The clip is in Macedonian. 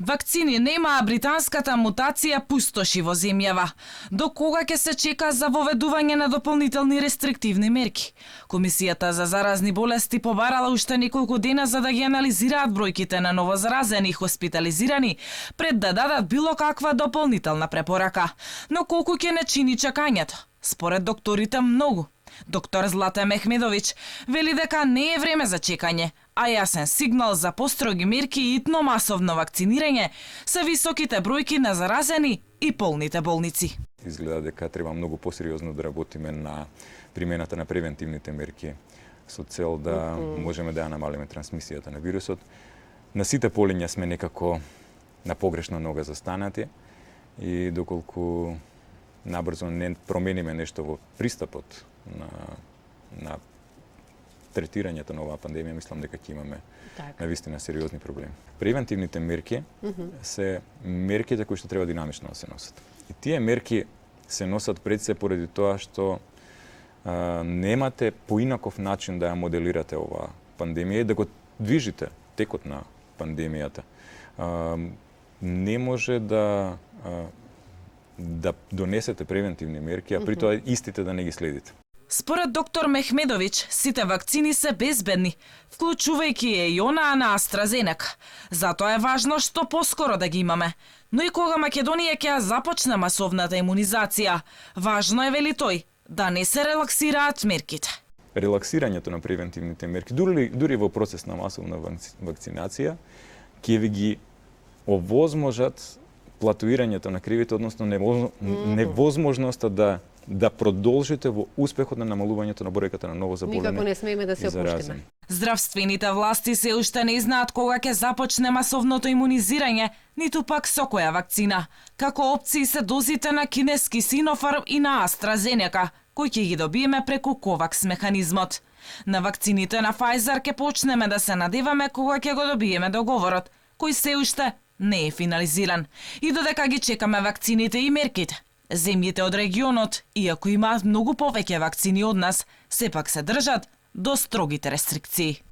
Вакцини нема, а британската мутација пустоши во земјава. До кога ќе се чека за воведување на дополнителни рестриктивни мерки? Комисијата за заразни болести побарала уште неколку дена за да ги анализираат бројките на новозаразени и хоспитализирани пред да дадат било каква дополнителна препорака. Но колку ќе не чини чекањето? Според докторите многу. Доктор Злата Мехмедовиќ вели дека не е време за чекање, а јасен сигнал за построги мерки и итно масовно вакцинирање се високите бројки на заразени и полните болници. Изгледа дека треба многу посериозно да работиме на примената на превентивните мерки со цел да можеме да ја намалиме трансмисијата на вирусот. На сите полиња сме некако на погрешна нога застанати и доколку набрзо не промениме нешто во пристапот на третирањето на оваа пандемија, мислам дека ќе имаме навистина сериозни проблеми. Превентивните мерки се мерките кои што треба динамично да се носат. И тие мерки се носат пред се поради тоа што немате поинаков начин да ја моделирате оваа пандемија и да го движите текот на пандемијата. Не може да донесете превентивни мерки, а при тоа истите да не ги следите. Според доктор Мехмедовиќ, сите вакцини се безбедни, вклучувајќи и онаа на AstraZeneca. Затоа е важно што поскоро да ги имаме. Но и кога Македонија ќе започне масовната имунизација, важно е, вели тој, да не се релаксираат мерките. Релаксирањето на превентивните мерки, дури во процес на масовна вакцинација, ќе ви ги овозможат платуирањето на кривите, односно невозможноста да продолжите во успехот на намалувањето на бројката на новозаболени. Никако не смееме да се опуштиме. Здравствените власти се уште не знаат кога ќе започне масовното имунизирање, ниту пак со која вакцина. Како опции се дозите на кинески Sinopharm и на AstraZeneca, кои ќе ги добиеме преку COVAX механизмот. На вакцините на Pfizer ќе почнеме да се надеваме кога ќе го добиеме договорот, кој се уште не е финализиран. И додека ги чекаме вакцините и мерките, земјите од регионот, иако имаат многу повеќе вакцини од нас, сепак се држат до строгите рестрикции.